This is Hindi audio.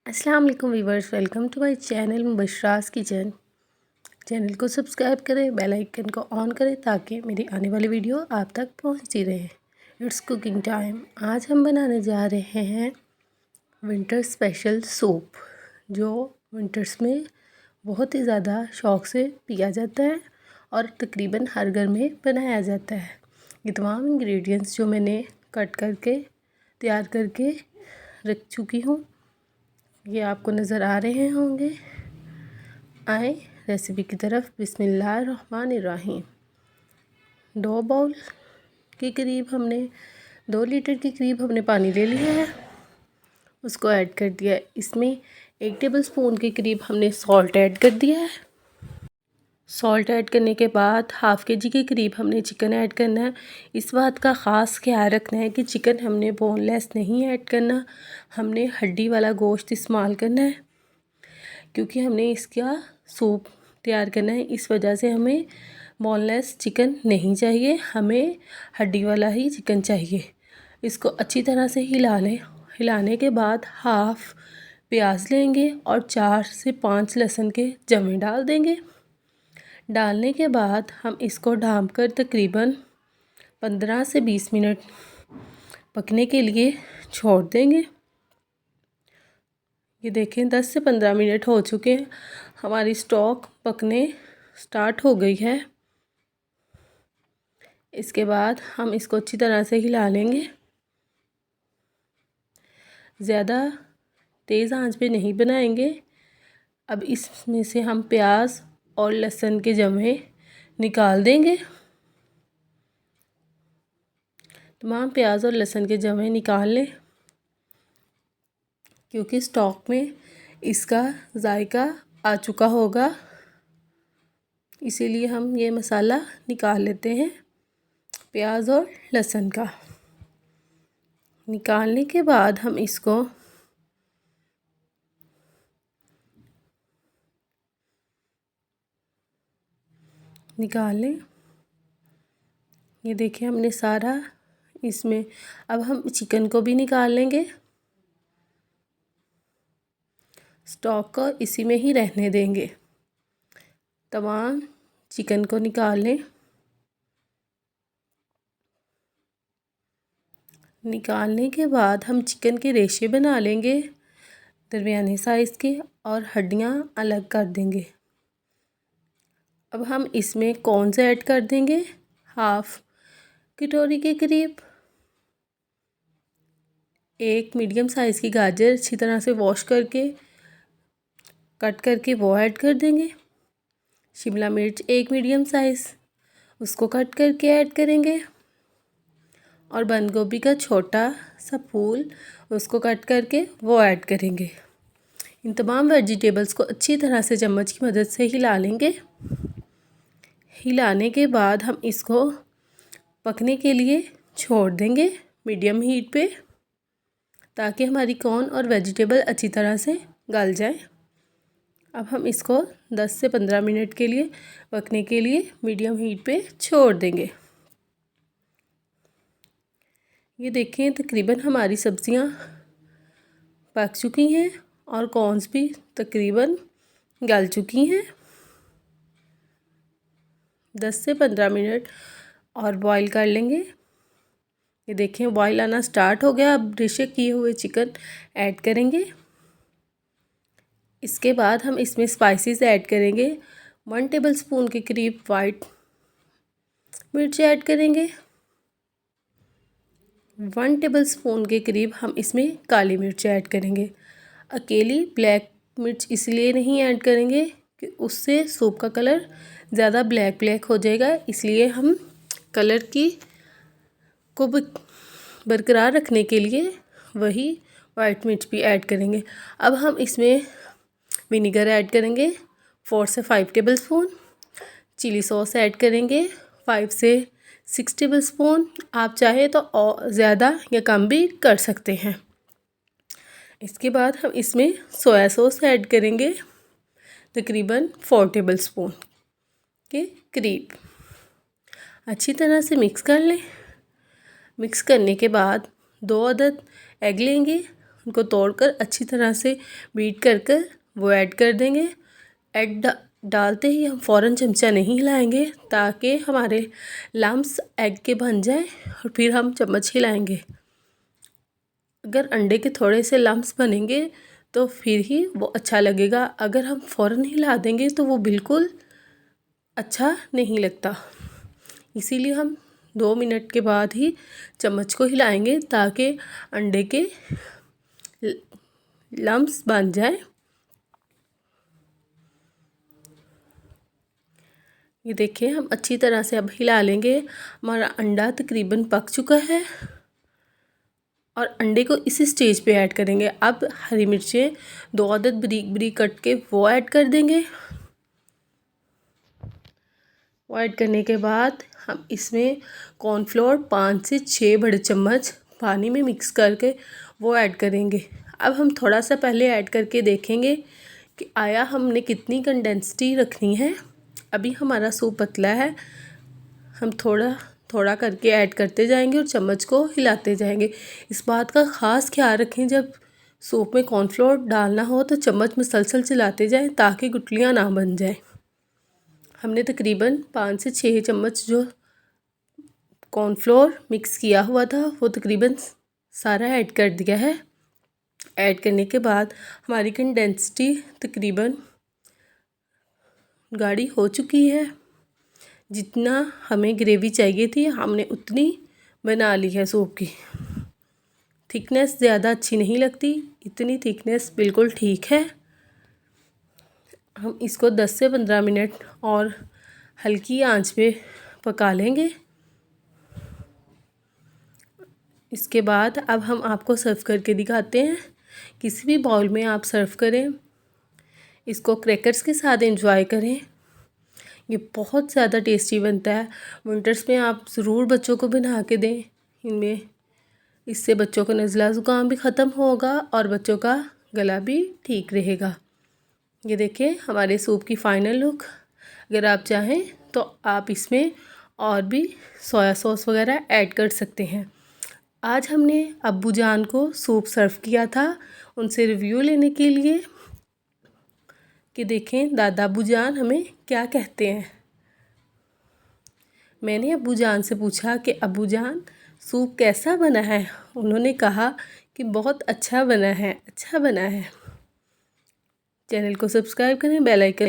अस्सलाम वालेकुम viewers, welcome to my channel Mubashra's kitchen. Channel को सब्सक्राइब करें, बेल आइकन को ऑन करें ताकि मेरी आने वाली वीडियो आप तक पहुंचती रहे। It's cooking time. आज हम बनाने जा रहे हैं विंटर स्पेशल सूप, जो विंटर्स में बहुत ही ज़्यादा शौक़ से पिया जाता है और तकरीबन हर घर में बनाया जाता है। ये तमाम इंग्रेडिएंट्स जो मैंने कट करके तैयार करके रख चुकी हूँ, ये आपको नज़र आ रहे होंगे। आए रेसिपी की तरफ। बिस्मिल्लाहिर्रहमानिर्रहीम। 2 बाउल के करीब हमने 2 लीटर के करीब हमने पानी ले लिया है, उसको ऐड कर दिया। इसमें 1 टेबलस्पून के करीब हमने सॉल्ट ऐड कर दिया है। सॉल्ट ऐड करने के बाद हाफ़ केजी के करीब हमने चिकन ऐड करना है। इस बात का ख़ास ख्याल रखना है कि चिकन हमने बोनलेस नहीं ऐड करना, हमने हड्डी वाला गोश्त इस्तेमाल करना है, क्योंकि हमने इसका सूप तैयार करना है। इस वजह से हमें बोनलेस चिकन नहीं चाहिए, हमें हड्डी वाला ही चिकन चाहिए। इसको अच्छी तरह से हिला लें। हिलाने के बाद हाफ़ प्याज लेंगे और 4 से 5 लहसुन के जमे डाल देंगे। डालने के बाद हम इसको ढाँप कर तकरीबन 15 से 20 मिनट पकने के लिए छोड़ देंगे। ये देखें 10 से 15 मिनट हो चुके हैं, हमारी स्टॉक पकने स्टार्ट हो गई है। इसके बाद हम इसको अच्छी तरह से हिला लेंगे। ज़्यादा तेज़ आंच पे नहीं बनाएंगे। अब इसमें से हम प्याज और लहसुन के जमे निकाल देंगे। तमाम प्याज और लहसुन के जमे निकाल लें, क्योंकि स्टॉक में इसका जायका आ चुका होगा, इसीलिए हम ये मसाला निकाल लेते हैं प्याज और लहसुन का। निकालने के बाद हम इसको निकाल लें। ये देखिए हमने सारा इसमें, अब हम चिकन को भी निकाल लेंगे। स्टॉक को इसी में ही रहने देंगे। तमाम चिकन को निकाल लें। निकालने के बाद हम चिकन के रेशे बना लेंगे दरमियाने साइज़ के और हड्डियाँ अलग कर देंगे। अब हम इसमें कॉर्न से ऐड कर देंगे हाफ़ कटोरी के करीब। एक मीडियम साइज़ की गाजर अच्छी तरह से वॉश करके कट करके वो ऐड कर देंगे। शिमला मिर्च एक मीडियम साइज़, उसको कट करके ऐड करेंगे। और बंद गोभी का छोटा सा फूल, उसको कट करके वो ऐड करेंगे। इन तमाम वेजिटेबल्स को अच्छी तरह से चम्मच की मदद से हिला लेंगे। हिलाने के बाद हम इसको पकने के लिए छोड़ देंगे मीडियम हीट पे, ताकि हमारी कॉर्न और वेजिटेबल अच्छी तरह से गल जाए। अब हम इसको 10 से 15 मिनट के लिए पकने के लिए मीडियम हीट पे छोड़ देंगे। ये देखें तकरीबन हमारी सब्ज़ियाँ पक चुकी हैं और कॉर्न्स भी तकरीबन गल चुकी हैं। 10 से 15 मिनट और बॉईल कर लेंगे। ये देखें बॉईल आना स्टार्ट हो गया। अब डिश किए हुए चिकन ऐड करेंगे। इसके बाद हम इसमें स्पाइसेस ऐड करेंगे। 1 टेबलस्पून के करीब वाइट मिर्च ऐड करेंगे। 1 टेबलस्पून के करीब हम इसमें काली मिर्च ऐड करेंगे। अकेली ब्लैक मिर्च इसलिए नहीं ऐड करेंगे कि उससे सूप का कलर ज़्यादा ब्लैक हो जाएगा, इसलिए हम कलर की को बरकरार रखने के लिए वही वाइट मिर्च भी ऐड करेंगे। अब हम इसमें विनेगर ऐड करेंगे 4 से 5 टेबलस्पून। चिली सॉस ऐड करेंगे 5 से 6 टेबलस्पून। आप चाहे तो और ज़्यादा या कम भी कर सकते हैं। इसके बाद हम इसमें सोया सॉस ऐड करेंगे तकरीबन 4 टेबलस्पून के करीब। अच्छी तरह से मिक्स कर लें। मिक्स करने के बाद 2 अदद एग लेंगे, उनको तोड़कर अच्छी तरह से बीट कर वो ऐड कर देंगे। एग डालते ही हम फ़ौरन चमचा नहीं हिलाएंगे ताकि हमारे लम्स एग के बन जाए और फिर हम चम्मच हिलाएंगे। अगर अंडे के थोड़े से लम्स बनेंगे तो फिर ही वो अच्छा लगेगा। अगर हम फ़ौरन हिला देंगे तो वो बिल्कुल अच्छा नहीं लगता। इसीलिए हम 2 मिनट के बाद ही चम्मच को हिलाएंगे ताकि अंडे के लम्स बन जाए। ये देखिए हम अच्छी तरह से अब हिला लेंगे। हमारा अंडा तकरीबन पक चुका है और अंडे को इसी स्टेज पे ऐड करेंगे। अब हरी मिर्चें 2 अदद बारीक बारीक कट के वो ऐड कर देंगे। वो ऐड करने के बाद हम इसमें कॉर्नफ्लोर 5 से 6 बड़े चम्मच पानी में मिक्स करके वो ऐड करेंगे। अब हम थोड़ा सा पहले ऐड करके देखेंगे कि आया हमने कितनी कंडेंसिटी रखनी है। अभी हमारा सूप पतला है, हम थोड़ा थोड़ा करके ऐड करते जाएंगे और चम्मच को हिलाते जाएंगे। इस बात का ख़ास ख्याल रखें जब सूप में कॉर्नफ्लोर डालना हो तो चम्मच मुसलसल चलाते जाएं ताकि गुठलियाँ ना बन जाएं। हमने तकरीबन 5 से 6 चम्मच जो कॉर्नफ्लोर मिक्स किया हुआ था वो तकरीबन सारा ऐड कर दिया है। ऐड करने के बाद हमारी कंडेंसिटी तकरीबन गाढ़ी हो चुकी है। जितना हमें ग्रेवी चाहिए थी हमने उतनी बना ली है सूप की। थिकनेस ज़्यादा अच्छी नहीं लगती, इतनी थिकनेस बिल्कुल ठीक है। हम इसको 10 से 15 मिनट और हल्की आंच पे पका लेंगे। इसके बाद अब हम आपको सर्व करके दिखाते हैं। किसी भी बाउल में आप सर्व करें, इसको क्रैकर्स के साथ एंजॉय करें। ये बहुत ज़्यादा टेस्टी बनता है। विंटर्स में आप ज़रूर बच्चों को बना के दें। इनमें इससे बच्चों का नज़ला ज़ुकाम भी ख़त्म होगा और बच्चों का गला भी ठीक रहेगा। ये देखिए हमारे सूप की फ़ाइनल लुक। अगर आप चाहें तो आप इसमें और भी सोया सॉस वगैरह ऐड कर सकते हैं। आज हमने अब्बू जान को सूप सर्व किया था, उनसे रिव्यू लेने के लिए कि देखें दादा अब्बू जान हमें क्या कहते हैं। मैंने अब्बू जान से पूछा कि अब्बू जान सूप कैसा बना है। उन्होंने कहा कि बहुत अच्छा बना है, अच्छा बना है। चैनल को सब्सक्राइब करें, बेल आइकन